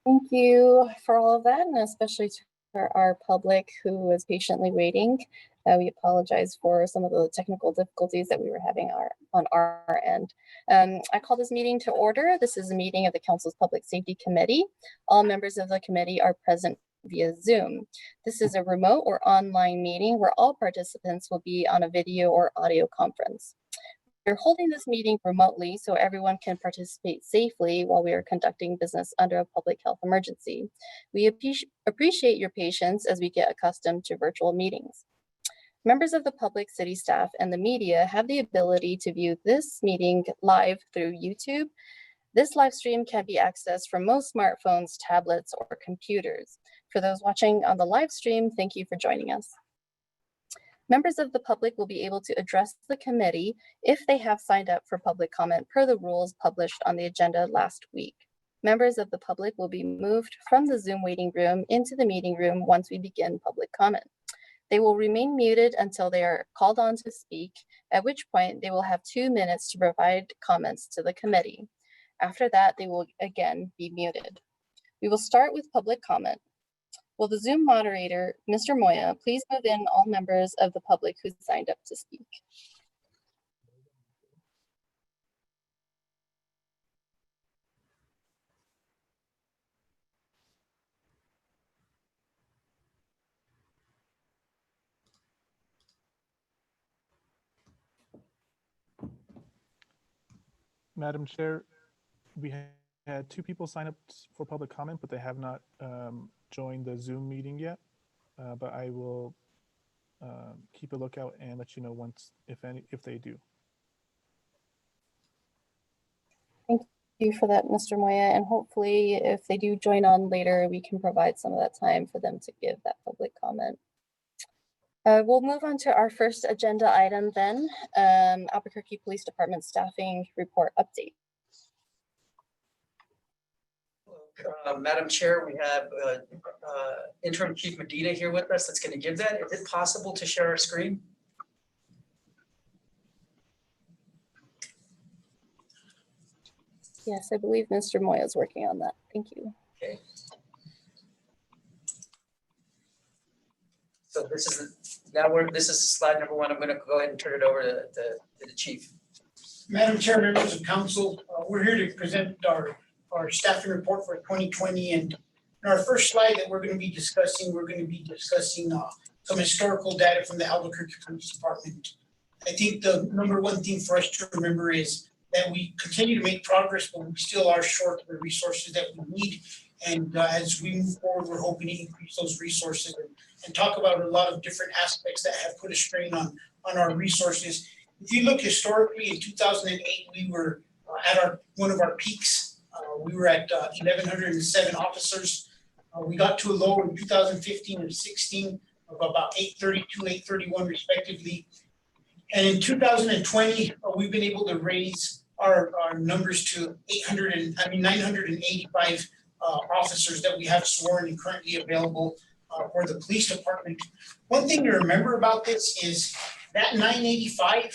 Thank you for all of that, and especially for our public who is patiently waiting. We apologize for some of the technical difficulties that we were having on our end. I call this meeting to order. This is a meeting of the Council's Public Safety Committee. All members of the committee are present via Zoom. This is a remote or online meeting where all participants will be on a video or audio conference. We're holding this meeting remotely so everyone can participate safely while we are conducting business under a public health emergency. We appreciate your patience as we get accustomed to virtual meetings. Members of the public, city staff, and the media have the ability to view this meeting live through YouTube. This live stream can be accessed from most smartphones, tablets, or computers. For those watching on the live stream, thank you for joining us. Members of the public will be able to address the committee if they have signed up for public comment per the rules published on the agenda last week. Members of the public will be moved from the Zoom waiting room into the meeting room once we begin public comment. They will remain muted until they are called on to speak, at which point they will have 2 minutes to provide comments to the committee. After that, they will again be muted. We will start with public comment. Will the Zoom moderator, Mr. Moya, please move in all members of the public who signed up to speak? Madam Chair, we had 2 people sign up for public comment, but they have not joined the Zoom meeting yet. But I will keep a lookout and let you know once, if they do. Thank you for that, Mr. Moya. And hopefully, if they do join on later, we can provide some of that time for them to give that public comment. We'll move on to our first agenda item then, Albuquerque Police Department Staffing Report Update. Madam Chair, we have Interim Chief Medina here with us that's going to give that. Is it possible to share our screen? Yes, I believe Mr. Moya is working on that. Thank you. Okay. So this is slide number 1. I'm going to go ahead and turn it over to the chief. Madam Chair, members of council, we're here to present our staffing report for 2020. And in our first slide that we're going to be discussing some historical data from the Albuquerque Police Department. I think the number one thing for us to remember is that we continue to make progress, but we still are short of the resources that we need. And as we move forward, we're hoping to increase those resources and talk about a lot of different aspects that have put a strain on our resources. If you look historically, in 2008, we were at one of our peaks. We were at 1,107 officers. We got to a low in 2015 and 16 of about 832, 831 respectively. And in 2020, we've been able to raise our numbers to 985 officers that we have sworn and currently available for the police department. One thing to remember about this is that 985,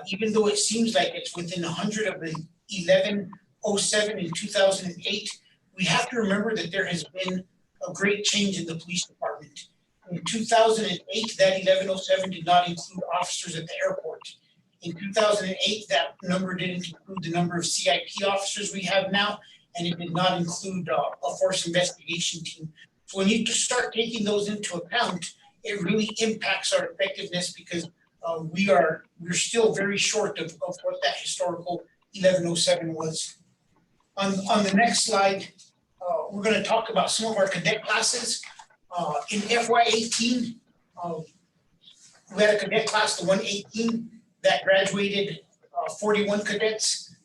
even though it seems like it's within 100 of the 1107 in 2008, we have to remember that there has been a great change in the police department. In 2008, that 1107 did not include officers at the airport. In 2008, that number didn't include the number of CIP officers we have now, and it did not include a force investigation team. So when you start taking those into account, it really impacts our effectiveness because we're still very short of what that historical 1107 was. On the next slide, we're going to talk about some of our cadet classes. In FY18, we had a cadet class, the 118, that graduated 41 cadets.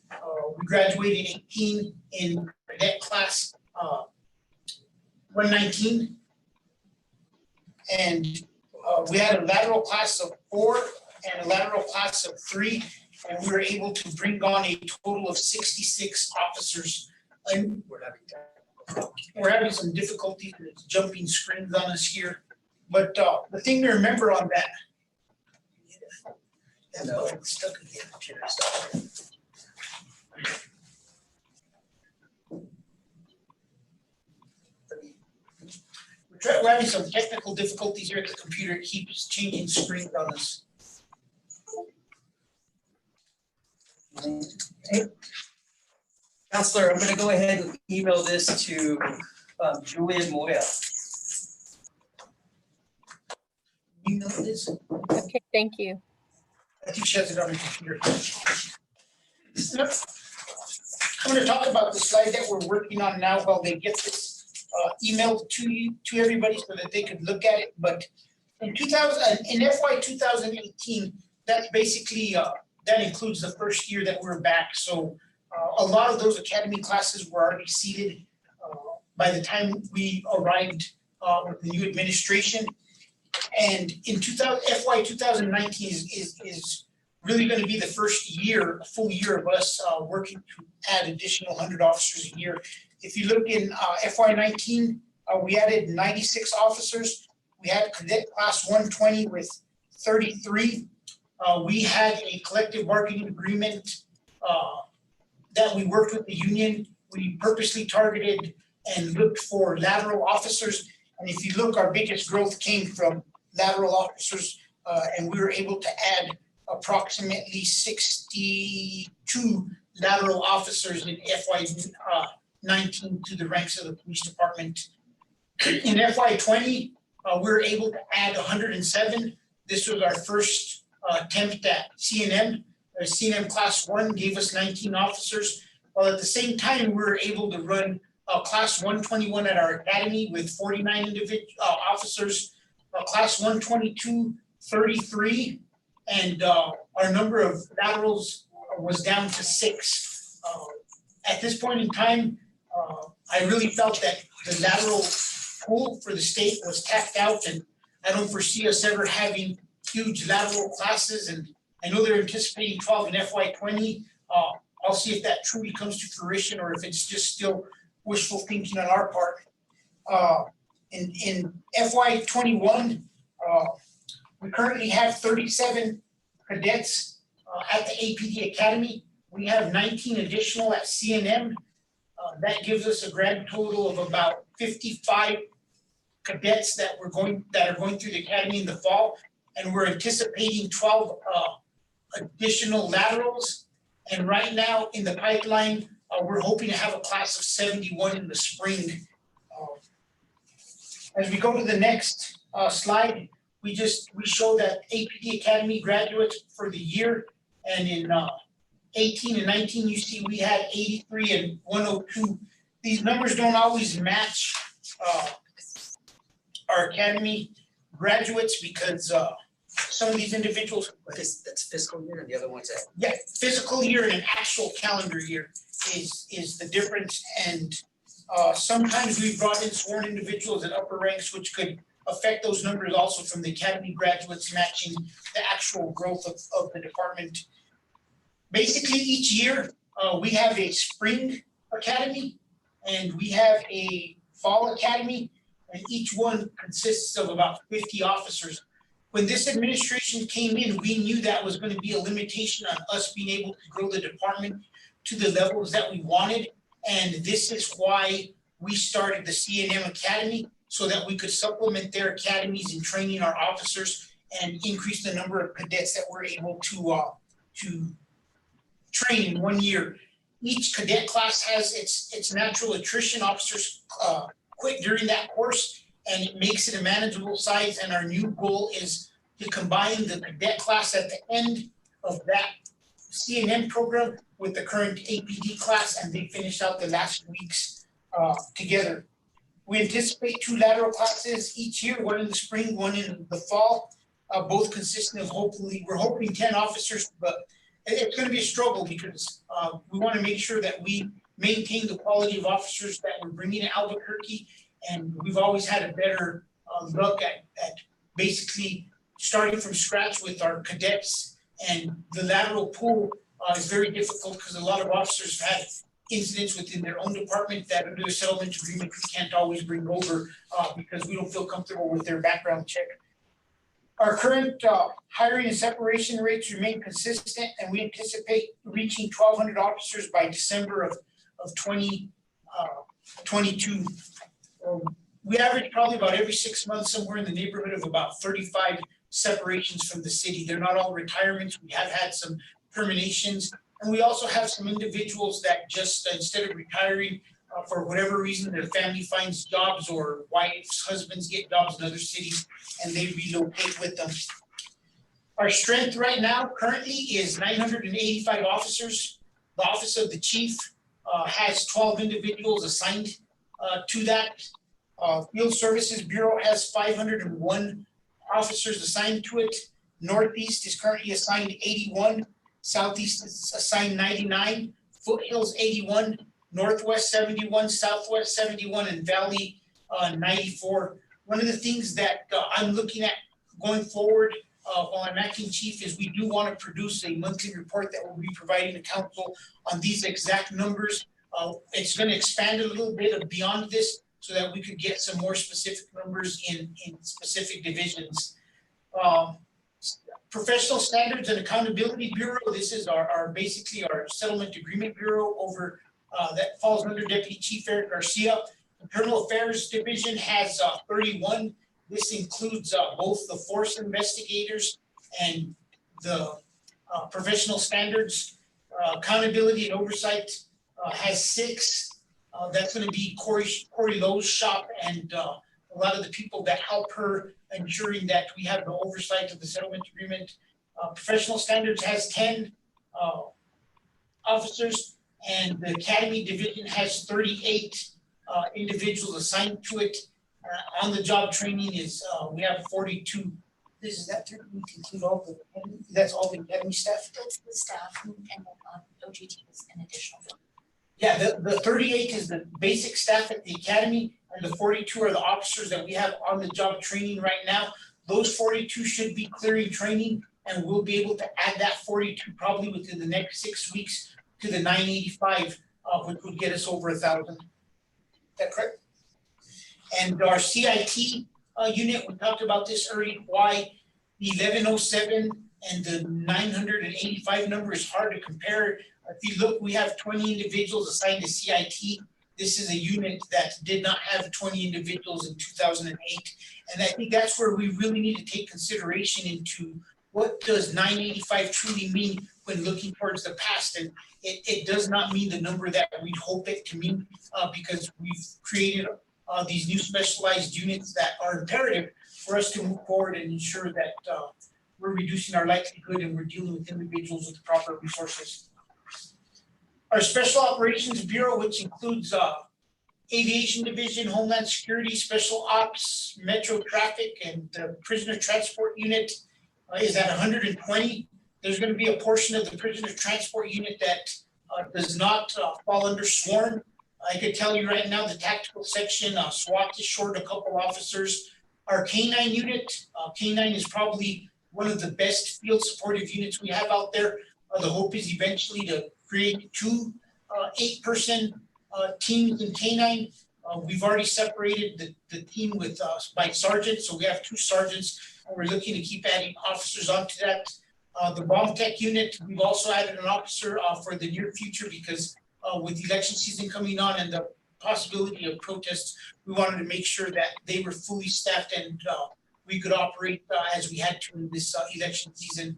We graduated 18 in cadet class 119. And we had a lateral class of 4 and a lateral class of 3. And we were able to bring on a total of 66 officers. And we're having some difficulty with jumping screens on us here. But the thing to remember on that, no, it's stuck in the computer stuff. We're having some technical difficulties here at the computer. It keeps changing screens on us. Hey, Counselor, I'm gonna go ahead and email this to Julian Moya. You know this? Okay, thank you. I think she has it on her computer. I'm gonna talk about the slide that we're working on now while they get this emailed to you, to everybody so that they could look at it. But in FY 2018, that's basically, that includes the first year that we're back. So a lot of those academy classes were already seated by the time we arrived with the new administration. And in FY 2019 is really going to be the first year, full year of us working to add additional 100 officers a year. If you look in FY 19, we added 96 officers. We had cadet class 120 with 33. We had a collective bargaining agreement that we worked with the union. We purposely targeted and looked for lateral officers. And if you look, our biggest growth came from lateral officers, and we were able to add approximately 62 lateral officers in FY 19 to the ranks of the police department. In FY 20, we were able to add 107. This was our first attempt at CNM. CNM class 1 gave us 19 officers, while at the same time we were able to run class 121 at our academy with 49 officers, class 122, 33, and our number of laterals was down to 6. At this point in time, I really felt that the lateral pool for the state was tapped out, and I don't foresee us ever having huge lateral classes, and I know they're anticipating 12 in FY 20. I'll see if that truly comes to fruition or if it's just still wishful thinking on our part. In FY 21, we currently have 37 cadets at the Apd Academy. We have 19 additional at CNM. That gives us a grand total of about 55 cadets that are going through the academy in the fall, and we're anticipating 12 additional laterals. And right now in the pipeline, we're hoping to have a class of 71 in the spring. As we go to the next slide, we show that Apd Academy graduates for the year, and in 18 and 19, you see we had 83 and 102. These numbers don't always match our academy graduates because some of these individuals. That's fiscal year and the other one's at. Yeah, fiscal year and an actual calendar year is the difference. And sometimes we've brought in sworn individuals at upper ranks, which could affect those numbers also from the academy graduates matching the actual growth of the department. Basically, each year we have a spring academy and we have a fall academy, and each one consists of about 50 officers. When this administration came in, we knew that was going to be a limitation on us being able to grow the department to the levels that we wanted. And this is why we started the CNM Academy, so that we could supplement their academies in training our officers and increase the number of cadets that we're able to train in 1 year. Each cadet class has its natural attrition. Officers quit during that course, and it makes it a manageable size. And our new goal is to combine the cadet class at the end of that CNM program with the current APD class, and they finish out the last weeks together. We anticipate 2 lateral classes each year, one in the spring, one in the fall, both consisting of we're hoping 10 officers, but it's going to be a struggle because we want to make sure that we maintain the quality of officers that we're bringing to Albuquerque. And we've always had a better look at basically starting from scratch with our cadets. And the lateral pool is very difficult because a lot of officers have had incidents within their own department that under the settlement agreement we can't always bring over because we don't feel comfortable with their background check. Our current hiring and separation rates remain consistent, and we anticipate reaching 1,200 officers by December of 2022. we average probably about every 6 months, somewhere in the neighborhood of about 35 separations from the city. They're not all retirements. We have had some terminations. And we also have some individuals that just, instead of retiring, for whatever reason, their family finds jobs, or wives, husbands get jobs in other cities and they relocate with them. Our strength right now currently is 985 officers. The Office of the Chief has 12 individuals assigned to that. Field Services Bureau has 501 officers assigned to it. Northeast is currently assigned 81. Southeast is assigned 99. Foothills 81. Northwest 71. Southwest 71. And Valley 94. One of the things that I'm looking at going forward while I'm acting chief is we do want to produce a monthly report that we'll be providing the council on these exact numbers. It's going to expand a little bit beyond this so that we could get some more specific numbers in specific divisions. Professional Standards and Accountability Bureau, this is our basically our settlement agreement bureau over that falls under Deputy Chief Eric Garcia. Internal Affairs Division has 31. This includes both the force investigators and the professional standards. Accountability and Oversight has 6. That's going to be Corey Lowe's shop and a lot of the people that help her ensuring that we have the oversight of the settlement agreement. Professional Standards has 10 officers, and the Academy Division has 38 individuals assigned to it. On the job training is we have 42. This is that we include all the that's all the academy staff. That's the staff and OGT is an additional. Yeah, the 38 is the basic staff at the academy, and the 42 are the officers that we have on the job training right now. Those 42 should be clearing training, and we'll be able to add that 42 probably within the next 6 weeks to the 985, which would get us over 1,000. Is that correct? And our CIT unit, we talked about this early, why the 1107 and the 985 number is hard to compare. If you look, we have 20 individuals assigned to CIT. This is a unit that did not have 20 individuals in 2008. And I think that's where we really need to take consideration into what does 985 truly mean when looking towards the past. And it does not mean the number that we'd hope it to mean because we've created these new specialized units that are imperative for us to move forward and ensure that we're reducing our likelihood and we're dealing with individuals with the proper resources. Our Special Operations Bureau, which includes Aviation Division, Homeland Security, Special Ops, Metro Traffic, and the Prisoner Transport Unit is at 120. There's going to be a portion of the Prisoner Transport Unit that does not fall under sworn. I could tell you right now, the tactical section, SWAT is short a couple officers. Our K9 unit, K9 is probably one of the best field supportive units we have out there. The hope is eventually to create 2 8-person teams in K9. We've already separated the team with by sergeants, so we have 2 sergeants, and we're looking to keep adding officers onto that. The bomb tech unit, we've also added an officer for the near future because with election season coming on and the possibility of protests, we wanted to make sure that they were fully staffed and we could operate as we had to in this election season.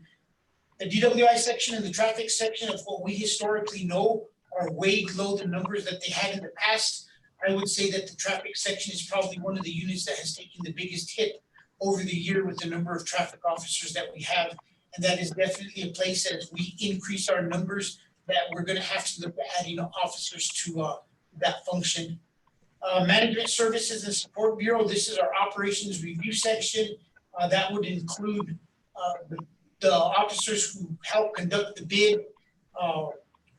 The DWI section and the traffic section of what we historically know are way below the numbers that they had in the past. I would say that the traffic section is probably one of the units that has taken the biggest hit over the year with the number of traffic officers that we have. And that is definitely a place that as we increase our numbers that we're gonna have to look at adding officers to that function. Management Services and Support Bureau, this is our operations review section. That would include the officers who help conduct the bid.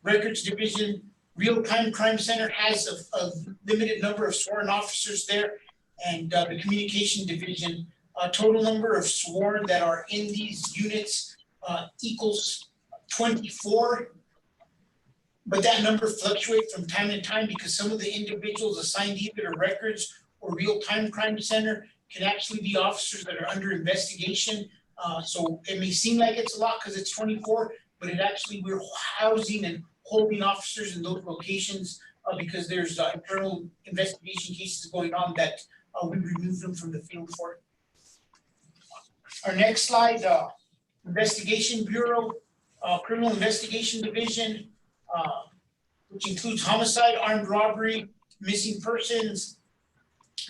Records Division, Real-Time Crime Center has a limited number of sworn officers there, and the Communication Division, total number of sworn that are in these units equals 24. But that number fluctuates from time to time because some of the individuals assigned either to Records or Real-Time Crime Center can actually be officers that are under investigation. So it may seem like it's a lot because it's 24, but it actually, we're housing and holding officers in those locations because there's internal investigation cases going on that we removed them from the field for it. Our next slide, Investigation Bureau, Criminal Investigation Division, which includes homicide, armed robbery, missing persons,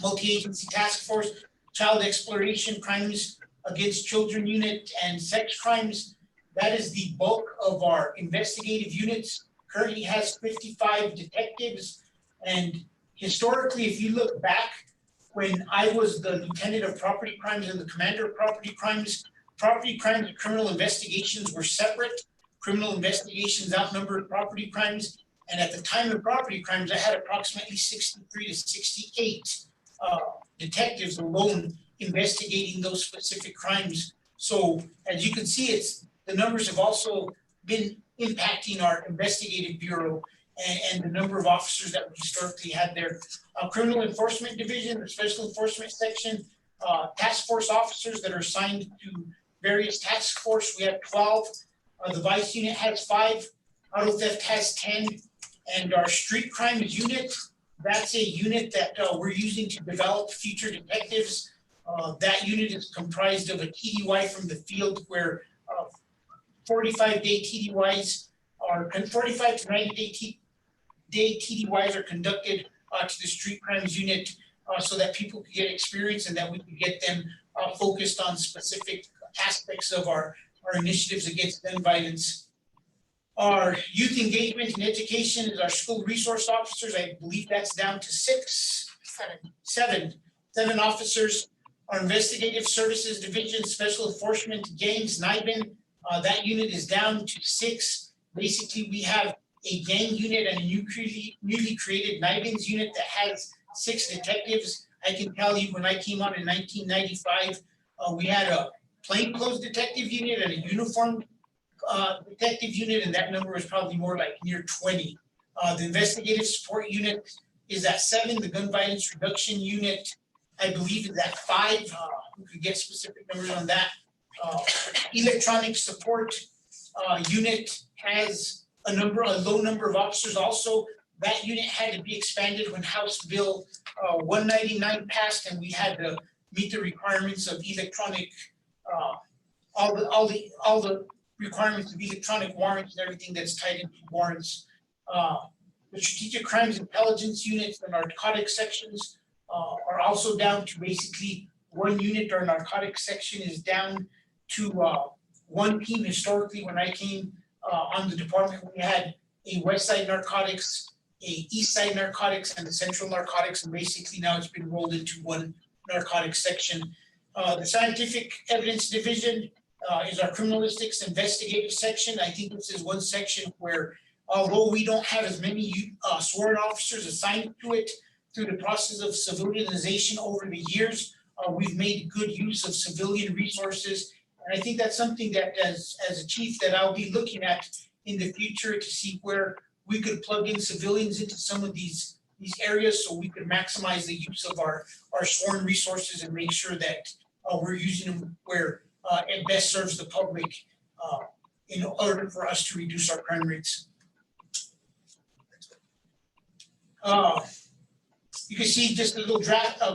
multi-agency task force, child exploration, crimes against children unit, and sex crimes. That is the bulk of our investigative units. Currently has 55 detectives. And historically, if you look back, when I was the lieutenant of property crimes and the commander of property crimes and criminal investigations were separate. Criminal investigations outnumbered property crimes. And at the time of property crimes, I had approximately 63 to 68 detectives alone investigating those specific crimes. So as you can see, the numbers have also been impacting our investigative bureau and the number of officers that we historically had there. Criminal Enforcement Division, the Special Enforcement Section, task force officers that are assigned to various task force. We have 12. The Vice Unit has 5. Auto Theft has 10. And our Street Crimes Unit, that's a unit that we're using to develop future detectives. That unit is comprised of a TDY from the field where 45-day TDYs are 45 to 90-day TDYs are conducted to the Street Crimes Unit so that people could get experience and that we could get them focused on specific aspects of our initiatives against gun violence. Our youth engagement and education is our school resource officers. I believe that's down to 7 officers. Our investigative services division, special enforcement, gangs, NIBIN, that unit is down to 6. Basically, we have a gang unit and a newly created NIBINs unit that has 6 detectives. I can tell you when I came on in 1995, we had a plainclothes detective unit and a uniformed detective unit, and that number was probably more like near 20. The investigative support unit is at 7. The gun violence reduction unit, I believe, is at 5. We could get specific numbers on that. Electronic support unit has a low number of officers also. That unit had to be expanded when House Bill 199 passed, and we had to meet the requirements of electronic, all the requirements of electronic warrants and everything that's tied into warrants. The strategic crimes intelligence units, the narcotics sections are also down to basically 1 unit. Our narcotics section is down to 1 team. Historically, when I came on the department, we had a West Side Narcotics, a East Side Narcotics, and a Central Narcotics, and basically now it's been rolled into 1 narcotics section. The Scientific Evidence Division is our criminalistics investigative section. I think this is 1 section where, although we don't have as many sworn officers assigned to it through the process of civilianization over the years, we've made good use of civilian resources. And I think that's something that as a chief that I'll be looking at in the future to see where we could plug in civilians into some of these areas so we could maximize the use of our sworn resources and make sure that we're using them where it best serves the public in order for us to reduce our crime rates. You can see just a little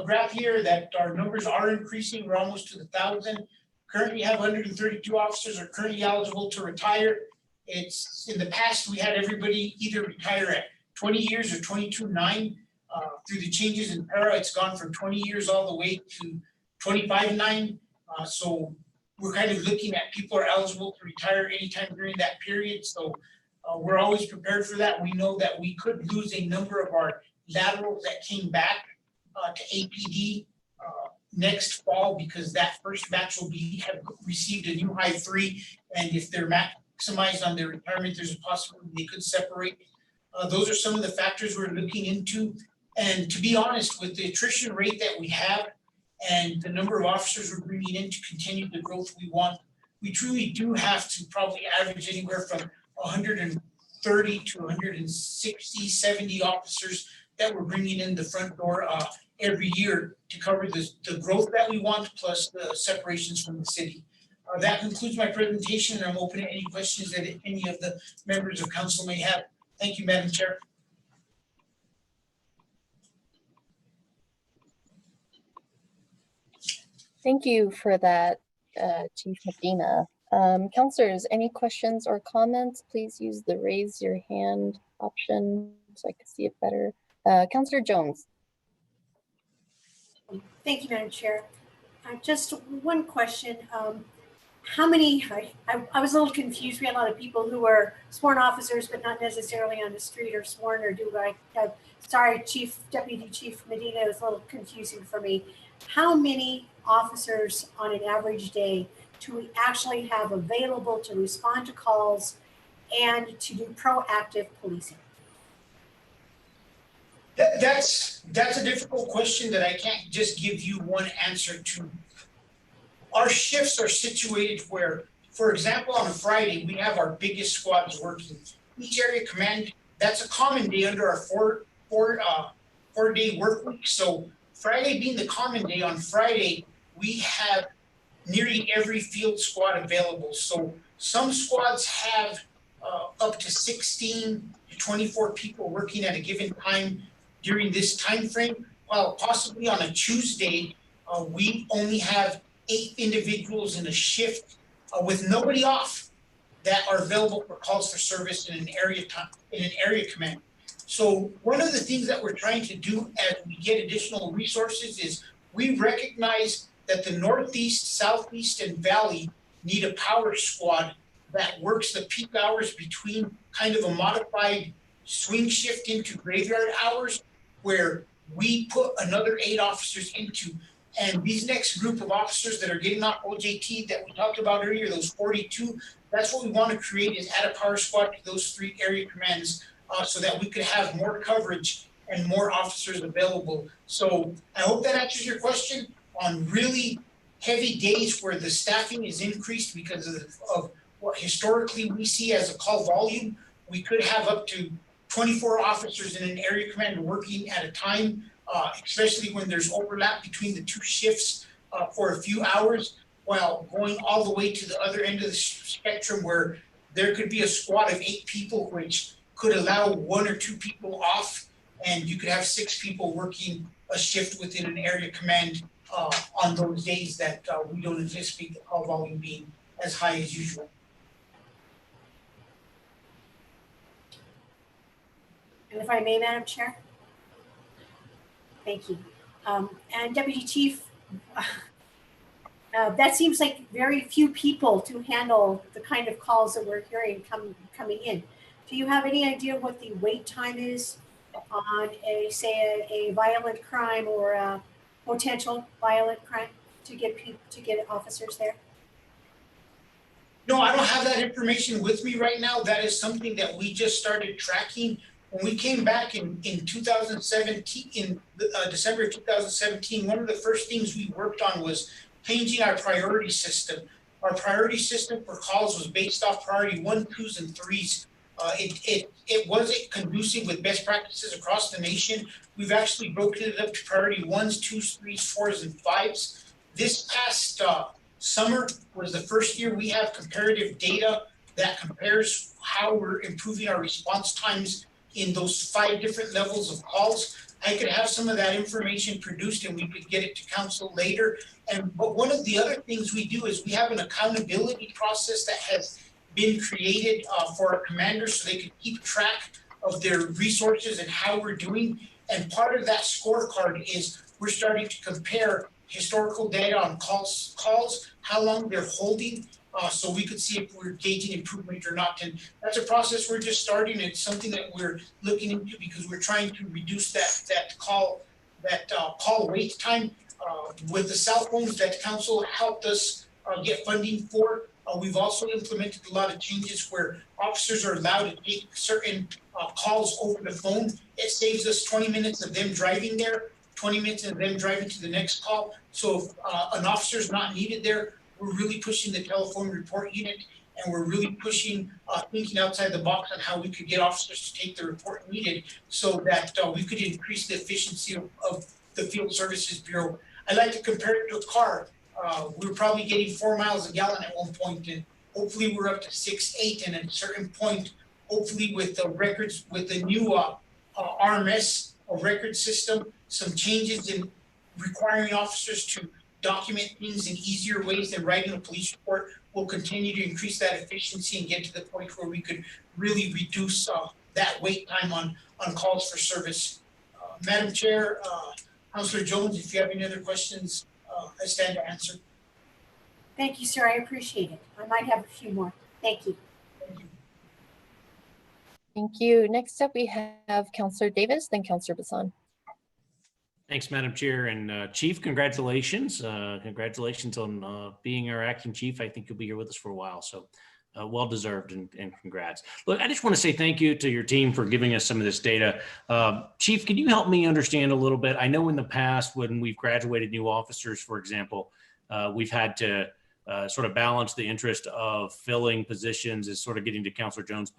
graph here that our numbers are increasing. We're almost to 1,000. Currently have 132 officers are currently eligible to retire. It's in the past, we had everybody either retire at 20 years or 22.9. Through the changes in para, it's gone from 20 years all the way to 25.9. So we're kind of looking at people are eligible to retire anytime during that period. So we're always prepared for that. We know that we could lose a number of our laterals that came back to APD next fall because that first batch will have received a new high 3, and if they're maximized on their retirement, there's a possibility they could separate. Those are some of the factors we're looking into. And to be honest, with the attrition rate that we have and the number of officers we're bringing in to continue the growth we want, we truly do have to probably average anywhere from 130 to 160, 70 officers that we're bringing in the front door every year to cover the growth that we want, plus the separations from the city. That concludes my presentation, and I'm open to any questions that any of the members of council may have. Thank you, Madam Chair. Thank you for that, Chief Medina. Counselors, any questions or comments? Please use the raise your hand option so I can see it better. Counselor Jones. Thank you, Madam Chair. Just one question. How many, I was a little confused. We had a lot of people who were sworn officers, but not necessarily on the street or sworn or sorry, Deputy Chief Medina, it was a little confusing for me. How many officers on an average day do we actually have available to respond to calls and to do proactive policing? That's a difficult question that I can't just give you one answer to. Our shifts are situated where, for example, on a Friday, we have our biggest squads working. Each area command, that's a common day under our four-day work week. So Friday being the common day, on Friday, we have nearly every field squad available. So some squads have up to 16 to 24 people working at a given time during this time frame, while possibly on a Tuesday, we only have 8 individuals in a shift with nobody off that are available for calls for service in an area command. So one of the things that we're trying to do as we get additional resources is we recognize that the Northeast, Southeast, and Valley need a power squad that works the peak hours between kind of a modified swing shift into graveyard hours, where we put another 8 officers into. And these next group of officers that are getting off OJT that we talked about earlier, those 42, that's what we want to create, is add a power squad to those 3 area commands so that we could have more coverage and more officers available. So I hope that answers your question. On really heavy days where the staffing is increased because of what historically we see as a call volume, we could have up to 24 officers in an area command working at a time, especially when there's overlap between the 2 shifts for a few hours, while going all the way to the other end of the spectrum where there could be a squad of 8 people, which could allow 1 or 2 people off, and you could have 6 people working a shift within an area command on those days that we don't anticipate the call volume being as high as usual. And if I may, Madam Chair? Thank you. And Deputy Chief, that seems like very few people to handle the kind of calls that we're hearing coming in. Do you have any idea what the wait time is on a violent crime or a potential violent crime to get officers there? No, I don't have that information with me right now. That is something that we just started tracking. When we came back in 2017, in December of 2017, one of the first things we worked on was changing our priority system. Our priority system for calls was based off priority 1, 2s, and 3s. It wasn't conducive with best practices across the nation. We've actually broken it up to priority 1s, 2s, 3s, 4s, and 5s. This past summer was the first year we have comparative data that compares how we're improving our response times in those 5 different levels of calls. I could have some of that information produced and we could get it to council later. But one of the other things we do is we have an accountability process that has been created for our commanders so they can keep track of their resources and how we're doing. And part of that scorecard is we're starting to compare historical data on calls, how long they're holding, so we could see if we're gauging improvement or not. And that's a process we're just starting. It's something that we're looking into because we're trying to reduce that call wait time. With the cell phones that council helped us get funding for, we've also implemented a lot of changes where officers are allowed to take certain calls over the phone. It saves us 20 minutes of them driving there, 20 minutes of them driving to the next call. So if an officer's not needed there, we're really pushing the telephone report unit, and we're really pushing thinking outside the box on how we could get officers to take the report needed so that we could increase the efficiency of the Field Services Bureau. I like to compare it to a car. We were probably getting 4 miles a gallon at one point, and hopefully we're up to 6, 8, and at a certain point, hopefully with the records, with the new RMS record system, some changes in requiring officers to document things in easier ways than writing a police report will continue to increase that efficiency and get to the point where we could really reduce that wait time on calls for service. Madam Chair, Councillor Jones, if you have any other questions, I stand to answer. Thank you, sir. I appreciate it. I might have a few more. Thank you. Thank you. Next up, we have Councillor Davis, then Councillor Bassan. Thanks, Madam Chair, and Chief, congratulations. Congratulations on being our acting chief. I think you'll be here with us for a while, so well deserved and congrats. Look, I just want to say thank you to your team for giving us some of this data. Chief, can you help me understand a little bit? I know in the past when we've graduated new officers, for example, we've had to sort of balance the interest of filling positions, is sort of getting to Councillor Jones'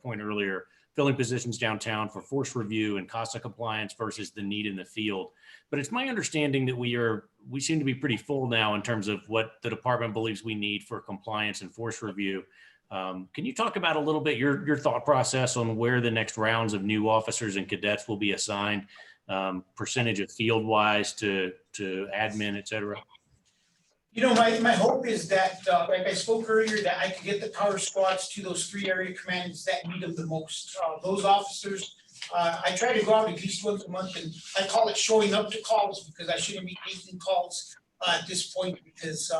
point earlier, filling positions downtown for force review and CASA compliance versus the need in the field. But it's my understanding that we seem to be pretty full now in terms of what the department believes we need for compliance and force review. Can you talk about a little bit your thought process on where the next rounds of new officers and cadets will be assigned, percentage of field wise to admin, et cetera? You know, my hope is that, like I spoke earlier, that I could get the power squads to those 3 area commands that need them the most. Those officers, I try to go out at least once a month, and I call it showing up to calls because I shouldn't be taking calls at this point because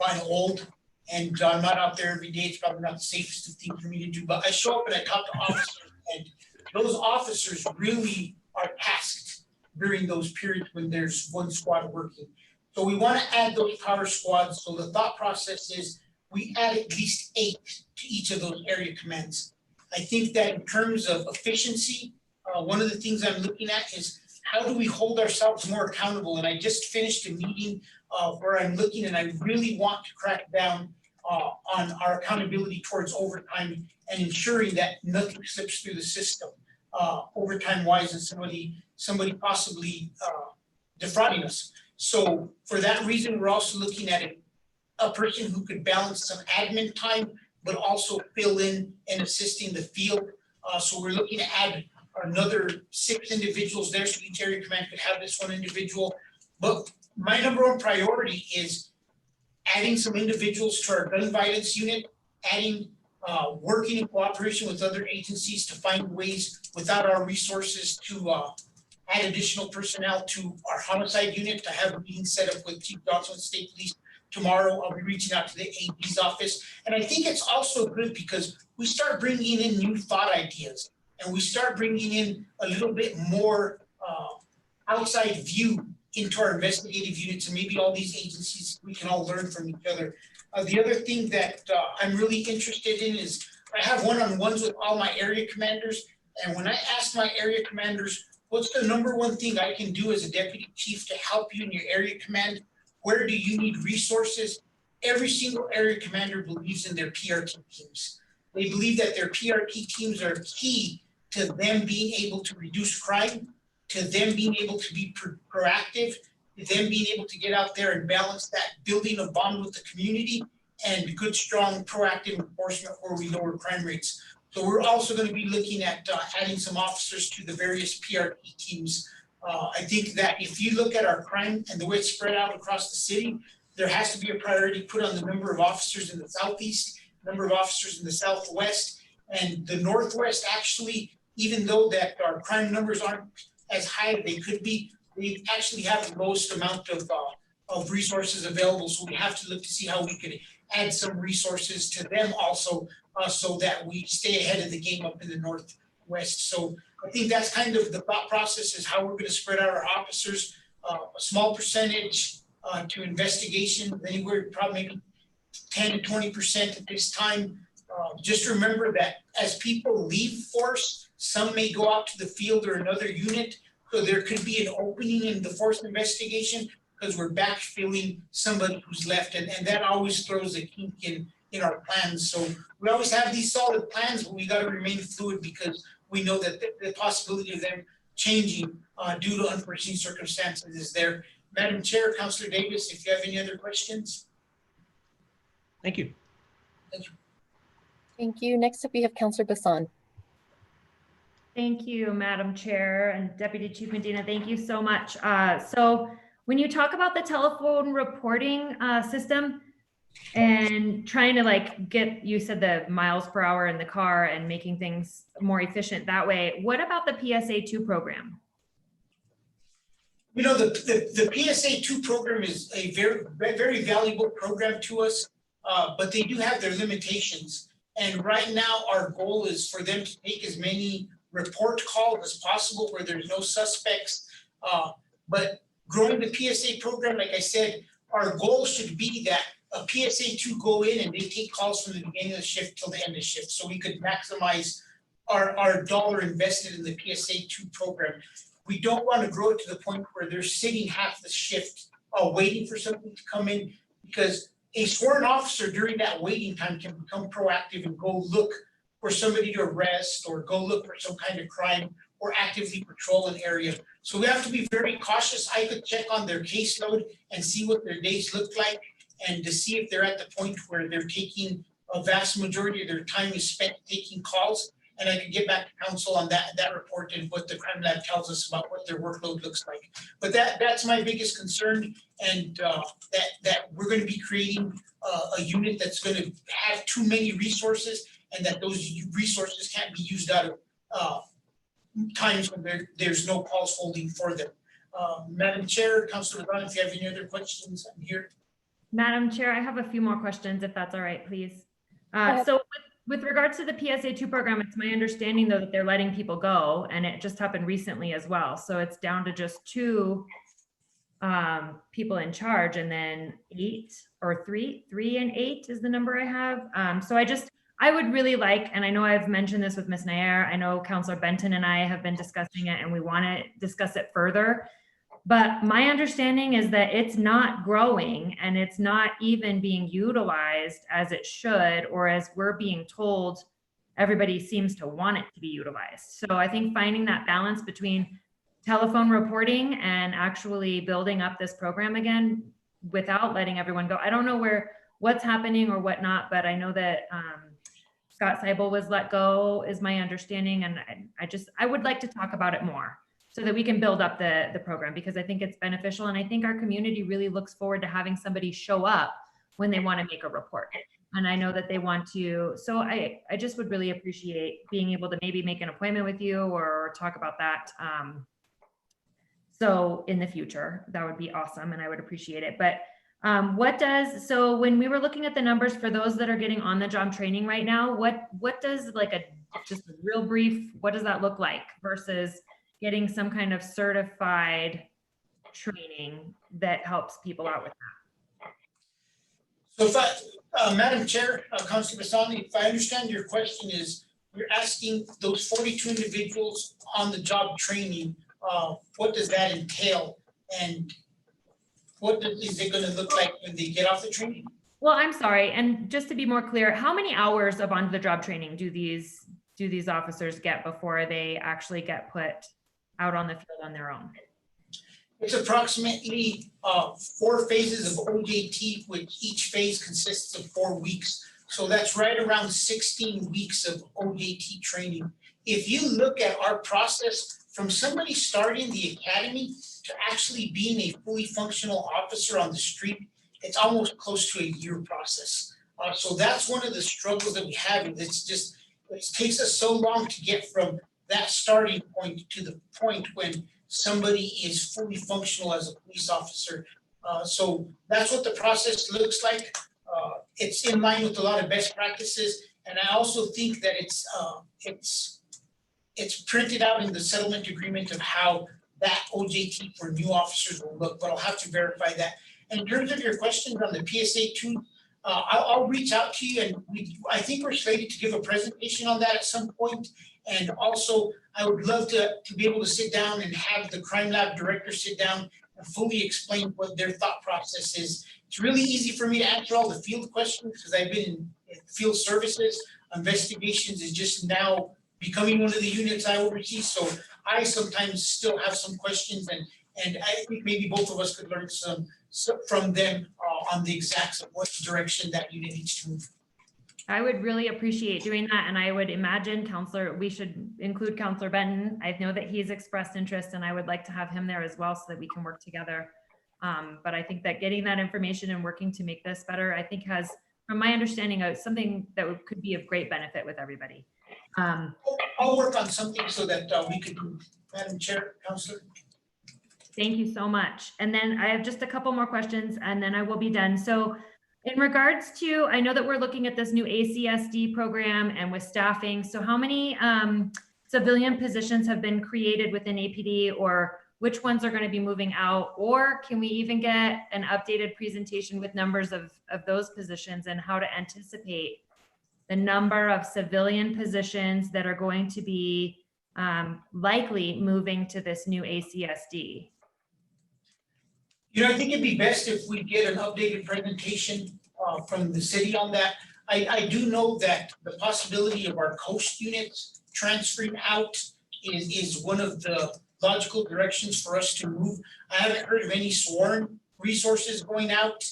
I'm old and I'm not out there every day. It's probably not the safest thing for me to do, but I show up and I talk to officers, and those officers really are tasked during those periods when there's one squad working. So we want to add those power squads. So the thought process is we add at least 8 to each of those area commands. I think that in terms of efficiency, one of the things I'm looking at is how do we hold ourselves more accountable? And I just finished a meeting where I'm looking, and I really want to crack down on our accountability towards overtime and ensuring that nothing slips through the system overtime wise and somebody possibly defrauding us. So for that reason, we're also looking at a person who could balance some admin time, but also fill in and assist in the field. So we're looking to add another 6 individuals there, so each area command could have this one individual. But my #1 priority is adding some individuals to our gun violence unit, adding working in cooperation with other agencies to find ways without our resources to add additional personnel to our homicide unit, to have a meeting set up with Chief Johnson with State Police tomorrow. I'll be reaching out to the AD's office. And I think it's also good because we start bringing in new thought ideas and we start bringing in a little bit more outside view into our investigative units, and maybe all these agencies, we can all learn from each other. The other thing that I'm really interested in is I have one-on-ones with all my area commanders. And when I ask my area commanders, what's the #1 thing I can do as a deputy chief to help you in your area command? Where do you need resources? Every single area commander believes in their PRT teams. They believe that their PRT teams are key to them being able to reduce crime, to them being able to be proactive, to them being able to get out there and balance that building a bond with the community and good, strong, proactive enforcement where we lower crime rates. So we're also going to be looking at adding some officers to the various PRT teams. I think that if you look at our crime and the way it's spread out across the city, there has to be a priority put on the number of officers in the southeast, number of officers in the southwest, and the northwest. Actually, even though that our crime numbers aren't as high as they could be, we actually have the lowest amount of resources available. So we have to look to see how we could add some resources to them also, so that we stay ahead of the game up in the northwest. So I think that's kind of the thought process, is how we're going to spread out our officers, a small percentage to investigation, anywhere probably maybe 10 to 20% at this time. Just remember that as people leave force, some may go out to the field or another unit. So there could be an opening in the force investigation because we're backfilling somebody who's left. And that always throws a kink in our plans. So we always have these solid plans, but we got to remain fluid because we know that the possibility of them changing due to unforeseen circumstances is there. Madam Chair, Councillor Davis, if you have any other questions. Thank you. Thank you. Thank you. Next up, we have Councillor Bassan. Thank you, Madam Chair and Deputy Chief Medina. Thank you so much. So when you talk about the telephone reporting system and trying to like get, you said the miles per hour in the car and making things more efficient that way. What about the PSA2 program? You know, the PSA2 program is a very valuable program to us, but they do have their limitations. And right now, our goal is for them to take as many report calls as possible where there's no suspects. But growing the PSA program, like I said, our goal should be that a PSA2 go in and they take calls from the beginning of the shift till the end of the shift. So we could maximize our dollar invested in the PSA2 program. We don't want to grow it to the point where they're sitting half the shift waiting for something to come in, because a sworn officer during that waiting time can become proactive and go look for somebody to arrest or go look for some kind of crime or actively patrol an area. So we have to be very cautious. I could check on their caseload and see what their days look like and to see if they're at the point where they're taking a vast majority of their time is spent taking calls. And I could get back to council on that report and what the crime lab tells us about what their workload looks like. But that's my biggest concern, and that we're going to be creating a unit that's going to have too many resources, and that those resources can't be used out of times when there's no calls holding for them. Madam Chair, Councilor Ron, if you have any other questions, I'm here. Madam Chair, I have a few more questions, if that's all right, please. So with regards to the PSA2 program, it's my understanding though that they're letting people go, and it just happened recently as well. So it's down to just 2 people in charge, and then 8 or 3 and 8 is the number I have. So I would really like, and I know I've mentioned this with Ms. Nair, I know Councilor Benton and I have been discussing it and we want to discuss it further. But my understanding is that it's not growing and it's not even being utilized as it should, or as we're being told everybody seems to want it to be utilized. So I think finding that balance between telephone reporting and actually building up this program again without letting everyone go. I don't know what's happening or whatnot, but I know that Scott Seibel was let go is my understanding. And I would like to talk about it more, so that we can build up the program, because I think it's beneficial. And I think our community really looks forward to having somebody show up when they want to make a report. And I know that they want to, so I just would really appreciate being able to maybe make an appointment with you or talk about that. So in the future, that would be awesome. And I would appreciate it. But so when we were looking at the numbers for those that are getting on the job training right now, what does just a real brief, what does that look like versus getting some kind of certified training that helps people out with that? So Madam Chair, Councilor Basani, if I understand your question is, you're asking those 42 individuals on the job training, what does that entail? And what is it gonna look like when they get off the training? Well, I'm sorry, and just to be more clear, how many hours of on the job training do these officers get before they actually get put out on the field on their own? It's approximately 4 phases of OJT, which each phase consists of 4 weeks. So that's right around 16 weeks of OJT training. If you look at our process from somebody starting the academy to actually being a fully functional officer on the street, it's almost close to a year process. So that's one of the struggles that we have. It takes us so long to get from that starting point to the point when somebody is fully functional as a police officer. So that's what the process looks like. It's in line with a lot of best practices, and I also think that it's printed out in the settlement agreement of how that OJT for new officers will look, but I'll have to verify that. And in terms of your questions on the PSA2, I'll reach out to you, and I think we're slated to give a presentation on that at some point. And also, I would love to be able to sit down and have the crime lab director sit down and fully explain what their thought process is. It's really easy for me to answer all the field questions because I've been in field services. Investigations is just now becoming one of the units I oversee. So I sometimes still have some questions, and I think maybe both of us could learn some from them on the exacts of what direction that unit needs to move. I would really appreciate doing that, and I would imagine we should include Councilor Benton. I know that he's expressed interest, and I would like to have him there as well so that we can work together But I think that getting that information and working to make this better, I think has, from my understanding, something that could be of great benefit with everybody. I'll work on something so that we could, Madam Chair, Councilor. Thank you so much. And then I have just a couple more questions and then I will be done. So in regards to, I know that we're looking at this new ACSD program and with staffing. So how many civilian positions have been created within APD, or which ones are going to be moving out? Or can we even get an updated presentation with numbers of those positions and how to anticipate the number of civilian positions that are going to be likely moving to this new ACSD? You know, I think it'd be best if we get an updated presentation from the city on that. I do know that the possibility of our coast units transferring out is one of the logical directions for us to move. I haven't heard of any sworn resources going out.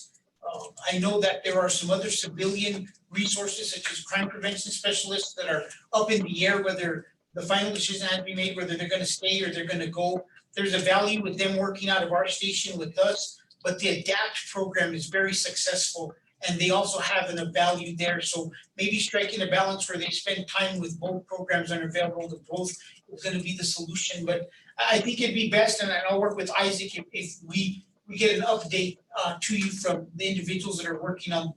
I know that there are some other civilian resources such as crime prevention specialists that are up in the air, whether the final decision has to be made, whether they're gonna stay or they're gonna go. There's a value with them working out of our station with us, but the ADAPT program is very successful and they also have a value there. So maybe striking a balance where they spend time with both programs and are available to both is gonna be the solution. But I think it'd be best, and I'll work with Isaac if we get an update to you from the individuals that are working on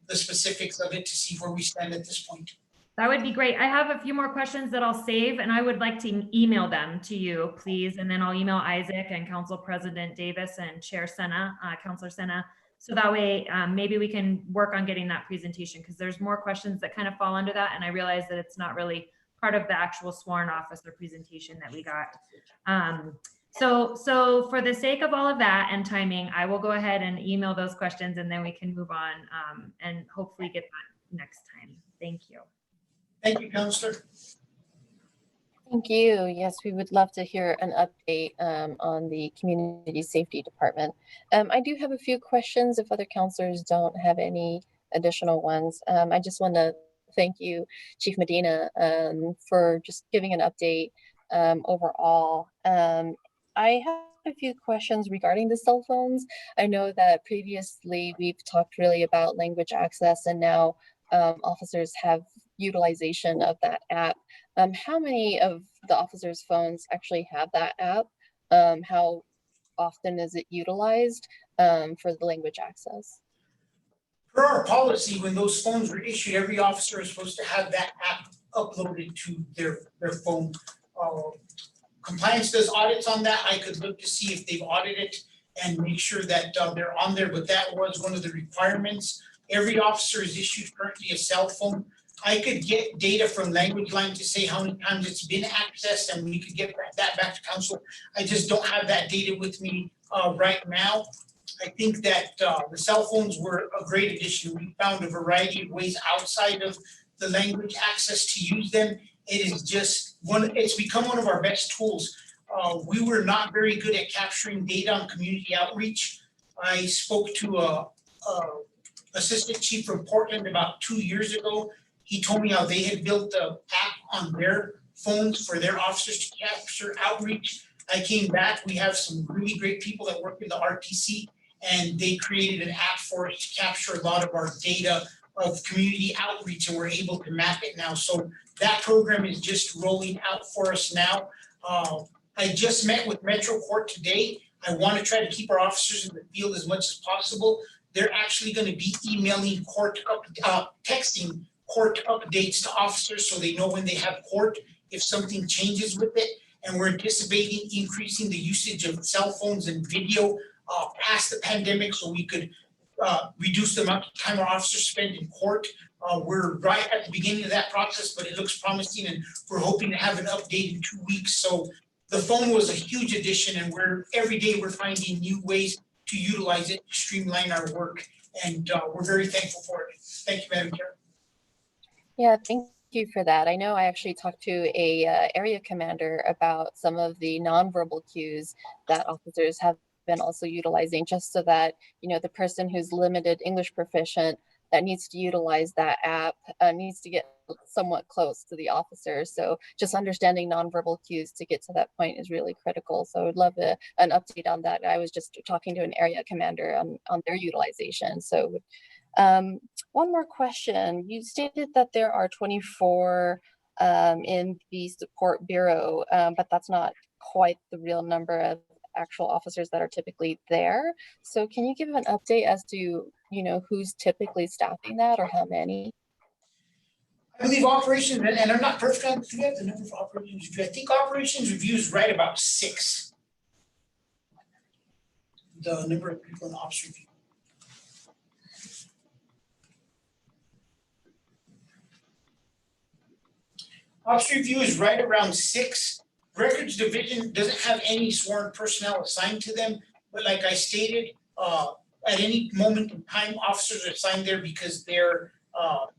the specifics of it to see where we stand at this point. That would be great. I have a few more questions that I'll save and I would like to email them to you, please. And then I'll email Isaac and Council President Davis and Chair Sena, Councilor Sena. So that way, maybe we can work on getting that presentation because there's more questions that kind of fall under that. And I realize that it's not really part of the actual sworn officer presentation that we got. So for the sake of all of that and timing, I will go ahead and email those questions and then we can move on and hopefully get that next time. Thank you. Thank you, Councilor. Thank you. Yes, we would love to hear an update on the Community Safety Department. I do have a few questions if other counselors don't have any additional ones. I just want to thank you, Chief Medina, for just giving an update overall. I have a few questions regarding the cell phones. I know that previously we've talked really about language access and now officers have utilization of that app. How many of the officers' phones actually have that app? How often is it utilized for the language access? Per our policy, when those phones were issued, every officer is supposed to have that app uploaded to their phone. Compliance does audits on that. I could look to see if they've audited and make sure that they're on there, but that was one of the requirements. Every officer is issued currently a cell phone. I could get data from Language Line to say how many times it's been accessed and we could get that back to council. I just don't have that data with me right now. I think that the cell phones were a great addition. We found a variety of ways outside of the language access to use them. It is just it's become one of our best tools. We were not very good at capturing data on community outreach. I spoke to Assistant Chief from Portland about 2 years ago. He told me how they had built an app on their phones for their officers to capture outreach. I came back, we have some really great people that work in the RTC and they created an app for us to capture a lot of our data of community outreach and we're able to map it now. So that program is just rolling out for us now. I just met with Metro Court today. I want to try to keep our officers in the field as much as possible. They're actually going to be emailing texting court updates to officers so they know when they have court if something changes with it. And we're anticipating increasing the usage of cell phones and video past the pandemic so we could reduce the amount of time our officers spend in court. We're right at the beginning of that process, but it looks promising and we're hoping to have an update in 2 weeks. So the phone was a huge addition and every day we're finding new ways to utilize it, to streamline our work. And we're very thankful for it. Thank you, Madam Chair. Yeah, thank you for that. I know I actually talked to a area commander about some of the nonverbal cues that officers have been also utilizing just so that, you know, the person who's limited English proficient that needs to utilize that app needs to get somewhat close to the officers. So just understanding nonverbal cues to get to that point is really critical. So I would love an update on that. I was just talking to an area commander on their utilization. So one more question. You stated that there are 24 in the support bureau, but that's not quite the real number of actual officers that are typically there. So can you give an update as to, you know, who's typically staffing that or how many? I believe operations, and I'm not perfect on the number of operations review. I think operations review is right about 6. The number of people in ops review. Ops review is right around 6. Records division doesn't have any sworn personnel assigned to them, but like I stated, at any moment in time, officers are assigned there because they're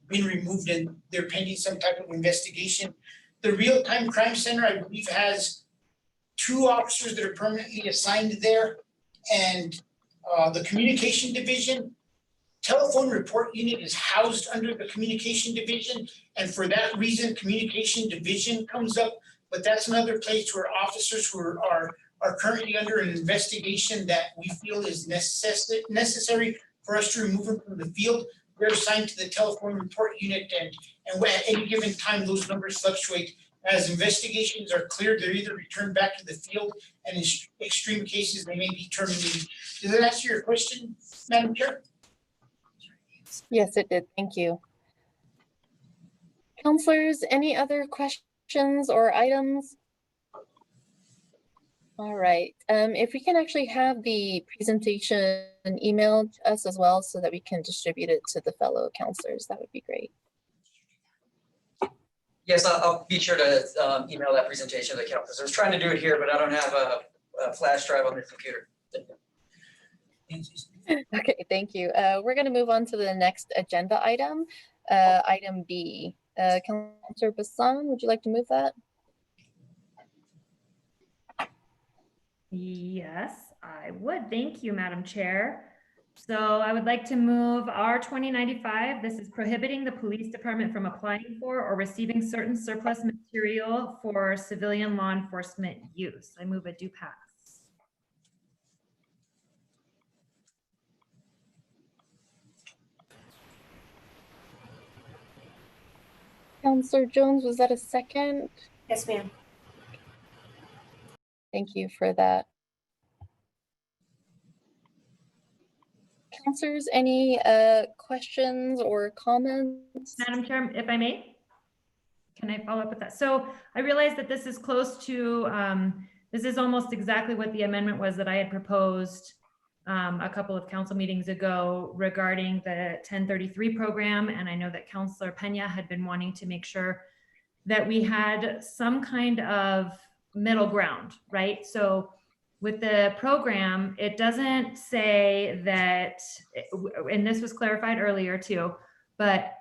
been removed and they're pending some type of investigation. The real-time crime center, I believe, has 2 officers that are permanently assigned there, and the communication division, telephone report unit is housed under the communication division, and for that reason, communication division comes up. But that's another place where officers who are currently under an investigation that we feel is necessary for us to remove them from the field. They're assigned to the telephone report unit, and at any given time, those numbers fluctuate. As investigations are cleared, they're either returned back to the field, and in extreme cases, they may be terminated. Does that answer your question, Madam Chair? Yes, it did. Thank you. Counselors, any other questions or items? All right. If we can actually have the presentation emailed to us as well so that we can distribute it to the fellow counselors, that would be great. Yes, I'll be sure to email that presentation to the counselors. I was trying to do it here, but I don't have a flash drive on this computer. Okay, thank you. We're going to move on to the next agenda item, item B. Counselor Bassan, would you like to move that? Yes, I would. Thank you, Madam Chair. So I would like to move R 2095. This is prohibiting the police department from applying for or receiving certain surplus material for civilian law enforcement use. I move a do pass. Counselor Jones, was that a second? Yes, ma'am. Thank you for that. Counselors, any questions or comments? Madam Chair, if I may, can I follow up with that? So I realize that this is close to, this is almost exactly what the amendment was that I had proposed a couple of council meetings ago regarding the 1033 program. And I know that Councilor Pena had been wanting to make sure that we had some kind of middle ground, right? So with the program, it doesn't say that, and this was clarified earlier too, but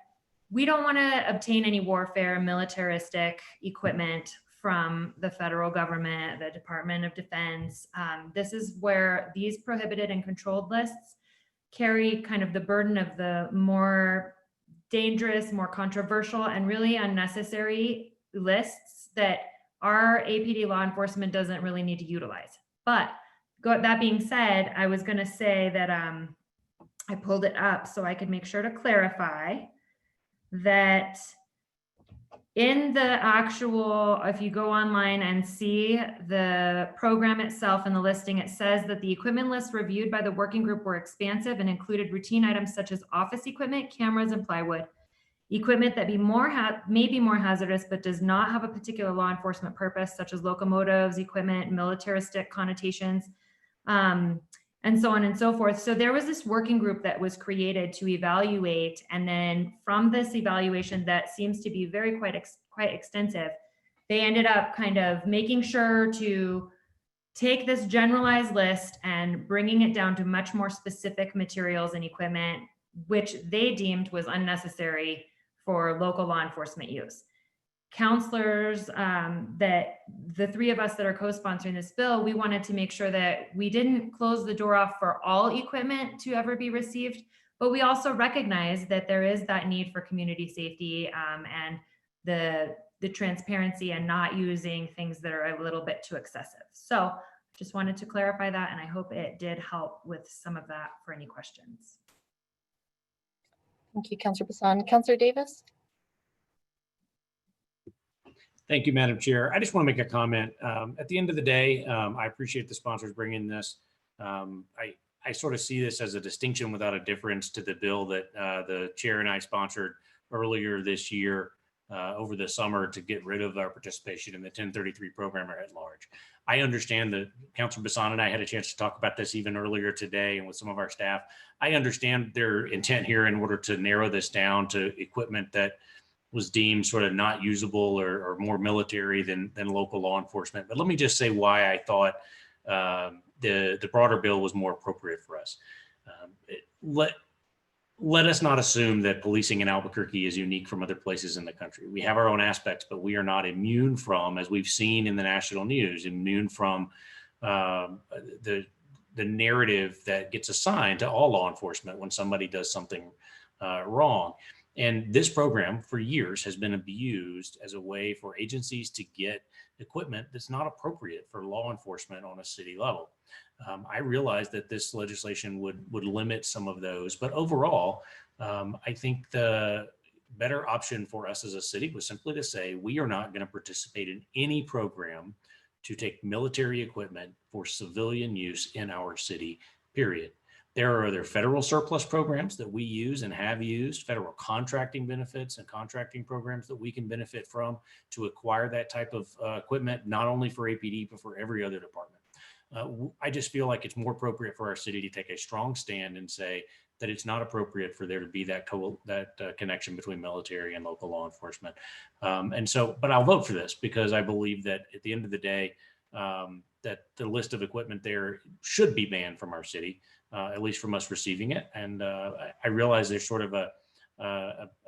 we don't want to obtain any warfare militaristic equipment from the federal government, the Department of Defense. This is where these prohibited and controlled lists carry kind of the burden of the more dangerous, more controversial, and really unnecessary lists that our APD law enforcement doesn't really need to utilize. But that being said, I was going to say that I pulled it up so I could make sure to clarify that in the actual, if you go online and see the program itself and the listing, it says that the equipment lists reviewed by the working group were expansive and included routine items such as office equipment, cameras, and plywood. Equipment that may be more hazardous, but does not have a particular law enforcement purpose, such as locomotives, equipment, militaristic connotations, and so on and so forth. So there was this working group that was created to evaluate, and then from this evaluation that seems to be quite extensive, they ended up kind of making sure to take this generalized list and bringing it down to much more specific materials and equipment, which they deemed was unnecessary for local law enforcement use. Counselors, that the 3 of us that are co-sponsoring this bill, we wanted to make sure that we didn't close the door off for all equipment to ever be received, But we also recognize that there is that need for community safety and the transparency and not using things that are a little bit too excessive. So just wanted to clarify that, and I hope it did help with some of that for any questions. Thank you, Councillor Bassan. Councillor Davis? Thank you, Madam Chair. I just want to make a comment. At the end of the day, I appreciate the sponsors bringing this. I sort of see this as a distinction without a difference to the bill that the chair and I sponsored earlier this year over the summer to get rid of our participation in the 1033 program at large. I understand that Councilor Bassan and I had a chance to talk about this even earlier today and with some of our staff. I understand their intent here in order to narrow this down to equipment that was deemed sort of not usable or more military than local law enforcement. But let me just say why I thought the broader bill was more appropriate for us. Let us not assume that policing in Albuquerque is unique from other places in the country. We have our own aspects, but we are not immune from, as we've seen in the national news, immune from the narrative that gets assigned to all law enforcement when somebody does something wrong. And this program for years has been abused as a way for agencies to get equipment that's not appropriate for law enforcement on a city level. I realize that this legislation would limit some of those, but overall, I think the better option for us as a city was simply to say, we are not going to participate in any program to take military equipment for civilian use in our city, period. There are other federal surplus programs that we use and have used, federal contracting benefits and contracting programs that we can benefit from to acquire that type of equipment, not only for APD, but for every other department. I just feel like it's more appropriate for our city to take a strong stand and say that it's not appropriate for there to be that connection between military and local law enforcement. But I'll vote for this because I believe that at the end of the day, that the list of equipment there should be banned from our city, at least from us receiving it. And I realize there's sort of a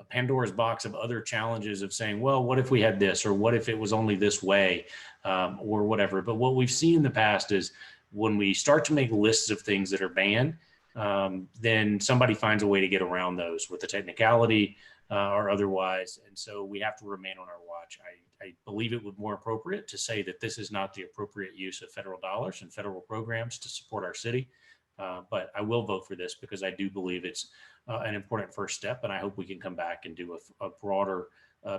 Pandora's box of other challenges of saying, well, what if we had this, or what if it was only this way, or whatever. But what we've seen in the past is when we start to make lists of things that are banned, then somebody finds a way to get around those with the technicality or otherwise. And so we have to remain on our watch. I believe it would be more appropriate to say that this is not the appropriate use of federal dollars and federal programs to support our city. But I will vote for this because I do believe it's an important first step, and I hope we can come back and do a broader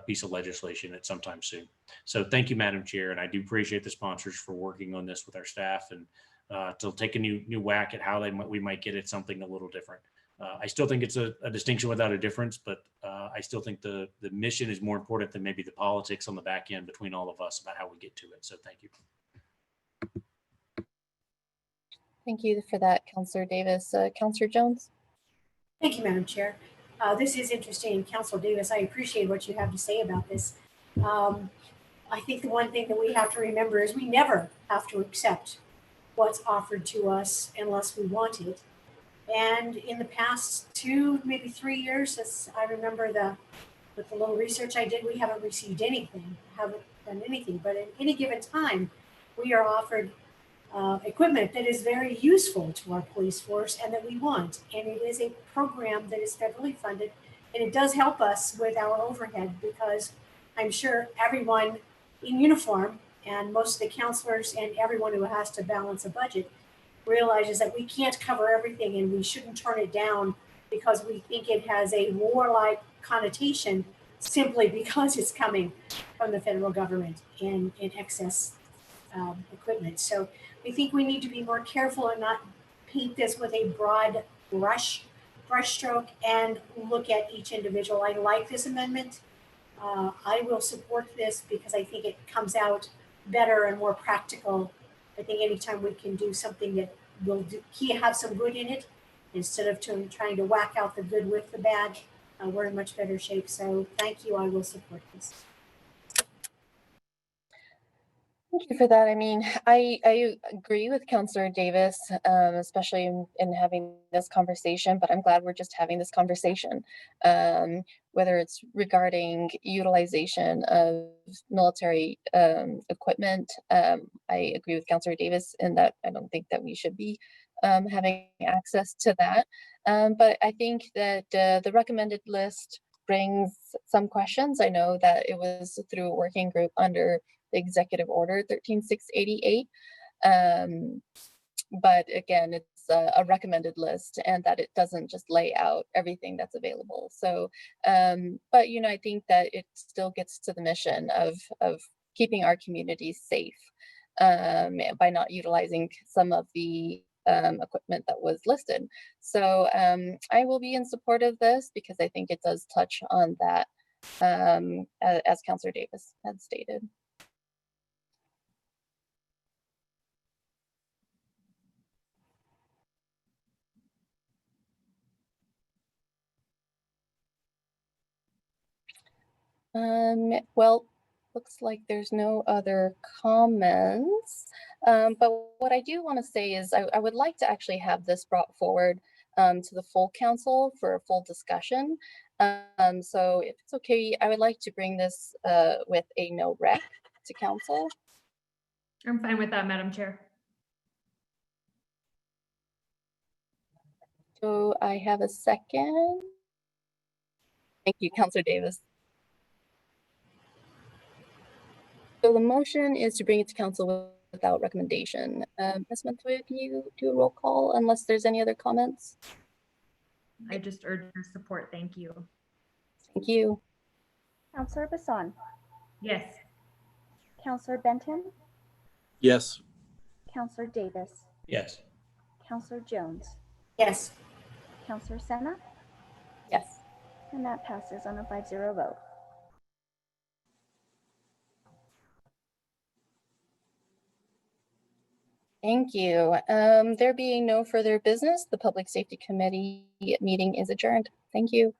piece of legislation at some time soon. So thank you, Madam Chair, and I do appreciate the sponsors for working on this with our staff and to take a new whack at how we might get at something a little different. I still think it's a distinction without a difference, but I still think the mission is more important than maybe the politics on the back end between all of us about how we get to it. So thank you. Thank you for that, Councillor Davis. Councillor Jones? Thank you, Madam Chair. This is interesting. Councillor Davis, I appreciate what you have to say about this. I think the one thing that we have to remember is we never have to accept what's offered to us unless we want it. And in the past 2, maybe 3 years, as I remember with the little research I did, we haven't received anything, haven't done anything. But at any given time, we are offered equipment that is very useful to our police force and that we want. And it is a program that is federally funded, and it does help us with our overhead because I'm sure everyone in uniform and most of the counselors and everyone who has to balance a budget realizes that we can't cover everything and we shouldn't turn it down because we think it has a warlike connotation simply because it's coming from the federal government in excess equipment. So I think we need to be more careful and not paint this with a broad brushstroke and look at each individual. I like this amendment. I will support this because I think it comes out better and more practical. I think anytime we can do something that will have some good in it, instead of trying to whack out the good with the bad, we're in much better shape. So thank you. I will support this. Thank you for that. I mean, I agree with Councillor Davis, especially in having this conversation, but I'm glad we're just having this conversation, whether it's regarding utilization of military equipment. I agree with Councillor Davis in that I don't think that we should be having access to that. But I think that the recommended list brings some questions. I know that it was through a working group under the Executive Order 13688. But again, it's a recommended list, and that it doesn't just lay out everything that's available. So, but you know, I think that it still gets to the mission of keeping our communities safe by not utilizing some of the equipment that was listed. So I will be in support of this because I think it does touch on that, as Councillor Davis had stated. Well, looks like there's no other comments. But what I do want to say is I would like to actually have this brought forward to the full council for a full discussion. So if it's okay, I would like to bring this with a no rec to council. I'm fine with that, Madam Chair. So I have a second. Thank you, Councillor Davis. So the motion is to bring it to council without recommendation. Ms. Montoya, can you do a roll call unless there's any other comments? I just urge your support. Thank you. Thank you. Councillor Bassan, Yes. Councillor Benton, Yes. Councillor Davis, Yes. Councillor Jones, Yes. Councillor Senna, Yes. and that passes on a 5-0 vote. Thank you. There being no further business, the Public Safety Committee meeting is adjourned. Thank you.